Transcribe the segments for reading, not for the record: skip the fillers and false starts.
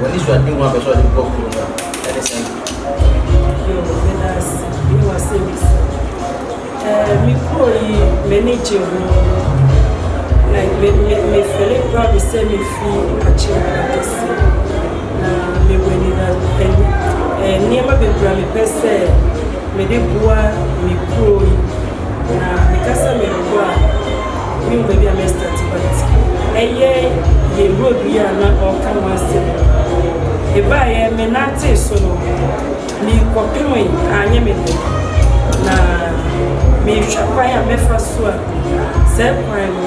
When you are doing one person, you go to the same. You are saying, me manage like me feel proud to say me feel Akyem Pramkese. Me when it and never be Grammy per se. Me de boa me pro. Na me kasa me boa. Me baby I must start but ye road we are not all come once. If I am a natty so me copying I me na me shapaya me fasua se prime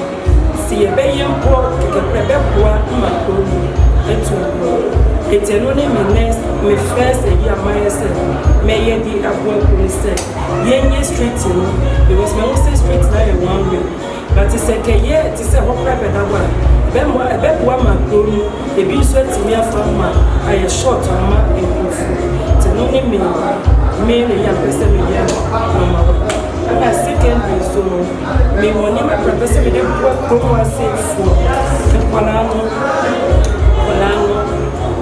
see a bayan pork a pebeboa macro it's an only me first a year myself may ye the Adwoa Akyaa yen street because my own street now one way but it's a whole private one. A beboa macro, a bee sweat to me from I a short on my improvement. It's only me, young person, and my second so me one my professor with them was safe for Polano,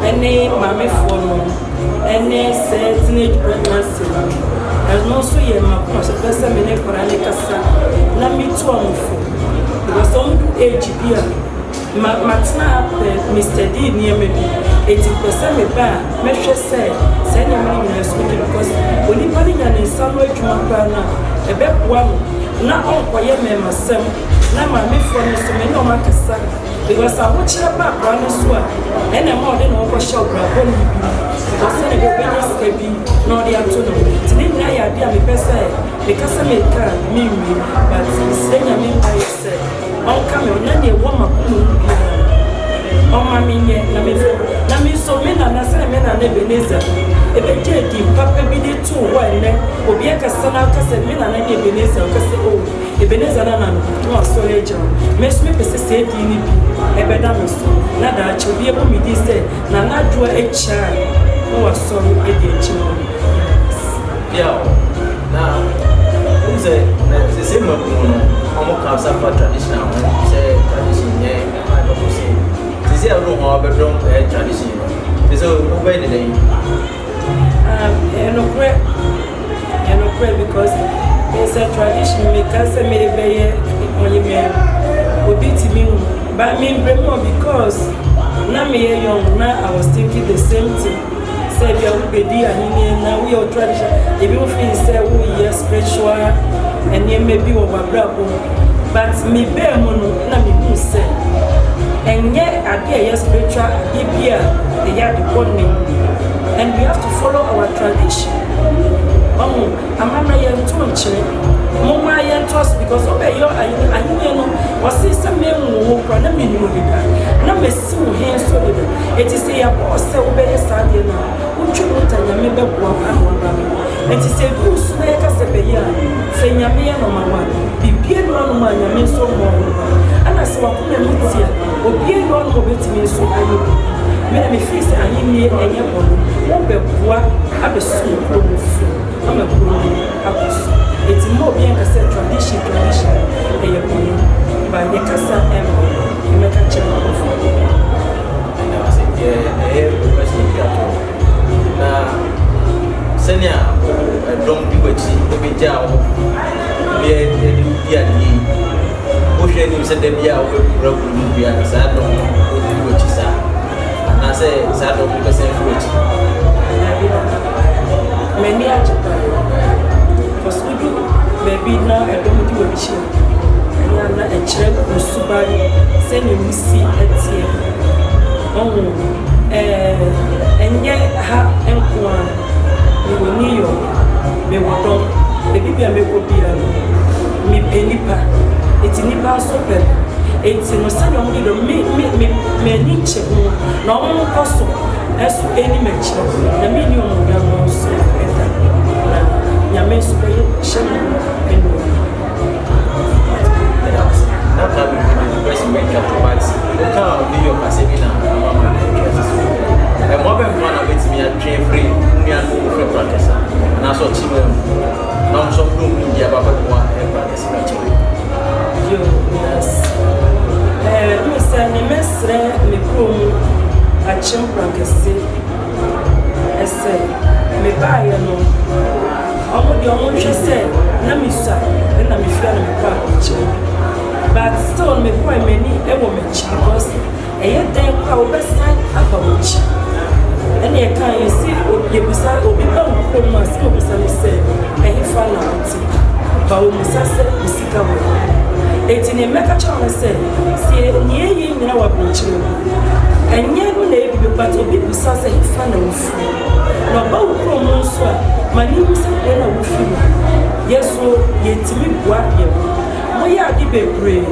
any mammy for any teenage pregnancy. And no so ye my person in a Koranica, not me too. There was some age here. Matna Mr. D near me 80% me ba measure say send your money in school because when you put in some way to my a bed one not all quiet me myself now my me from so many of my casa because I watch your back one as well and I'm more than over shop because I go business can be no the afternoon today now I be a person because I make me but send your money by yourself. On come na de wo makunu on ma minye na me so me na say me na Ebeneza e be je di papa bi de to wo ene obi aka sana aka say me na Ebeneza aka say oh Ebeneza na no so leja me so me pese say di ni bi e be da me so na da chi obi e bo mi di say na Adwoa Akyaa no wa so e di chi no yeah na say say mo traditional say tradition I don't say this is a room of bedroom tradition so who by the day no pray because it's a tradition me can say me be only me obi ti me but me because na me young now I was thinking the same thing say we are be there now we are tradition if you feel say we are spiritual and you may be over bravo but me bear mono na me who say and yet idea spiritual idea the yard the and we have to follow our tradition. Amama yen to nche mama yen to us because obey your ayi no was some men who na me ni obiga na me si wo hen so de it is say boss say obey sade na uchu mutanya me be boa anwa it is say do so na ka se be ya say nyame ya no mawa bibie no ma nyame so mo ana se wa ko na mutia obie no no betimi so ayi me feel say ayi ni enye bono wo be boa abesu ko I'm a pro. It's more bien que cette tradition et you by the casa and you make a check of and I said, yeah, now, Senya, I don't do it, the Bijao, the Ocean, you said them, yeah, we'll be a sad dog, which is sad. And I say, sad dog because I'm many are because we do baby now I don't do a chill and I'm not a child who Susubiribi send you see at here and yet have one we will need you me what on the baby and me go be me penipa it's nipa so bad it's no son of me niche no cost as any match the minimum young so Yamen super shame and now we the best make up so chimem na so dum dia ba ba kwa e Pramkese na chimem yo yes me say ne mesre me krom Akyem Pramkese ese me ba ye no omo di omo hwe say na me sa na me fia na me kwa but still me kwa many e wo me chi because eye den kwa obesan abawochi and you can see you beside obi ba ko ma si obi sa say eye fa na oti ba o musa se musika wo eti ne meka chawo say si nie yi nyina wa brinchiro enye no na ebi but obi busa se fa na wofu no ba wo ko mo so ma ni musa na wofu yeso yetimi bua ye mo ya di bebre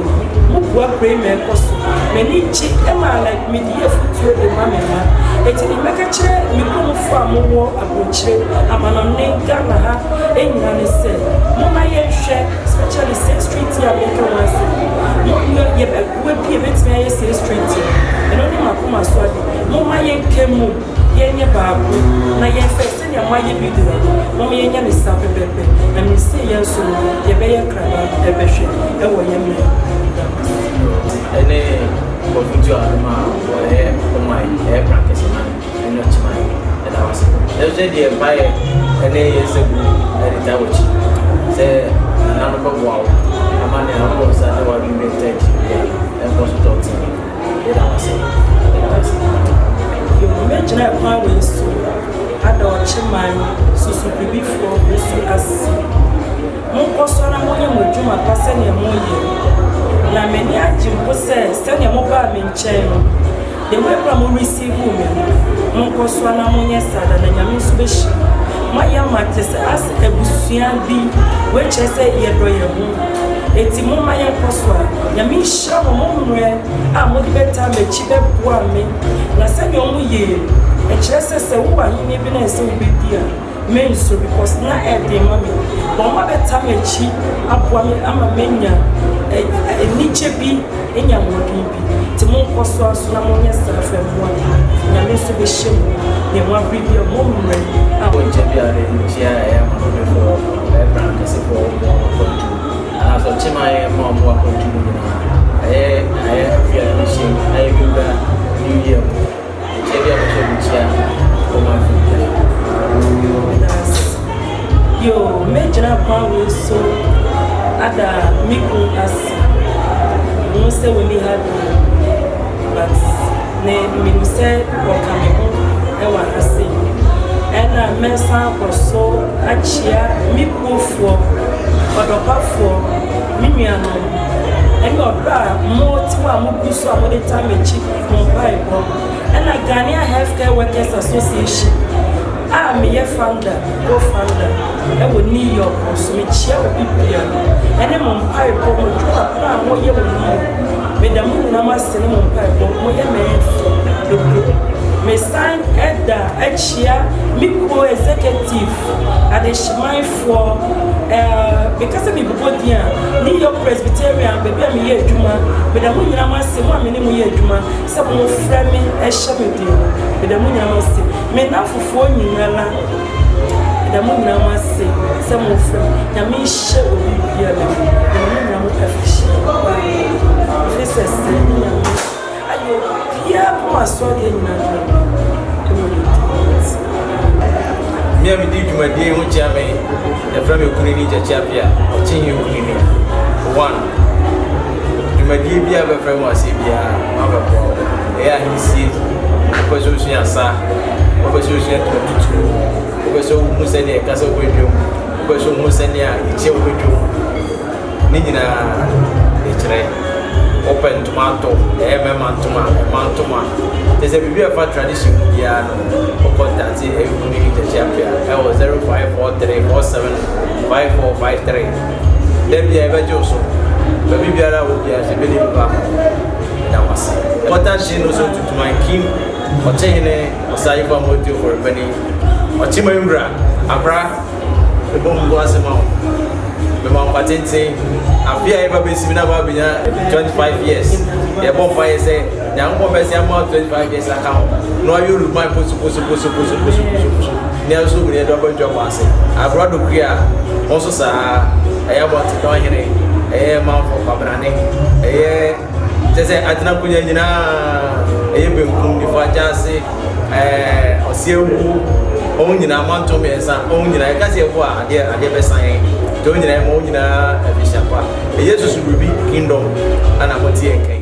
mo bua pray me koso me ni chi e ma like me di efutu e ma me ma eti ni meka kire mi ko mo fu amowo abrochire amana ne Ghana ha enyina ne se mo ma ye hwe especially 6th Street ya me ko wa se mo ye be we bi betime ye 6th Street eno ni makoma so ade mo ma ye kemu ye nye baabo na ye fe se ne ma ye bi di mo ye nya ne sa pepepe na me se ye so ye be ye kraba e be hwe e wo ye me ene kofuju ama e omai e Pramkese na eno chimai e da wase e je die bae ene ye se bu e da wochi se na no ko wow ama ne na ko sa de wa bi me tech e ko so talk e da wase yo me jina kwa we so ada o chimai Susubiribi for besi asi mo ko so na mo ye mo djuma pase ne mo ye na many ajimpo say send your mobile me nchen the way from receive women mo ko so na mo nyesa da na nyame so be shi ma ya matese as ebusuan bi we che say ye do ye hu eti mo ma ya ko so nyame sha mo mre a mo di beta me chi be bua me na send your mo ye e che say wo ba hin bi na say obi dia men so because na e de mama bo ma beta me chi abua me ama menya niche bi enya wodi bi ti mo koso aso na mo nya safa mo nya me so be shem ne mo abri bi mo mre a bo je bi are chia ya mo be for Pramkese for ana so chima ya mo mo ko tu na fia ni shem bi ba new year je bi a ko bi chia ko ma fi yo me jina kwa we so ada miku as no say we had but ne mi say o kamego e wa ase ena mesa ko so achia miku fo odopafo mimiano en odra mo ti wa mo kuso amode tamechi mo bible ena Ghana Healthcare Workers Association me ye founder, co-founder. I will New York, so me chia will be here. And I'm on pipe, but we do a plan. What you will know, with the moon, I must send on pipe, but what you may the group. Me sign at the Akyaa, me co-executive at the Shemai for because of people here, New York Presbyterian, baby, I'm here, Juma, but the moon, I must say 1 minute here, Juma, some more framing a shamity, but the moon, I must say. Me na fufu nyinala da mo na ma se se mo fem na me hye obi bia le na mo afishi ba fe se se na ayo bia ko aso de nyina mi a mi di djuma di ho chia me e fra me kuni ni ja chia bia o chi hi kuni ni one djuma di bia be fra mo ase bia ma ba ko e a hi si ko so so ya sa obeso je tutu obeso musa ne kasa obedwo obeso musa ne a iche obedwo ni nyina e kire open tomato mantoma there's a bibia for tradition ya no o contact e kuni de chapia e was 0543475453 debia e bejo so bibia ra wo bia se beli ba na wasi important she no so to my king Ochene osai kwa modio for penny ochima imra abra ebo mbo asema be ma patente afia eba be simina ba binya 25 years ye bon pa say nyanko be say am 25 years aka ho no ayo lu mai poso ne aso bi ne do ba dwa kwase abroad kria onso sa eya bo ti don hene man for kabrane tese atena kunya nyina be nkum ni fa jase osiewu on nyina manto mensa on nyina e ka se bo ade be san to nyina mo nyina efisha kwa Susubiribi Kingdom ana motie kai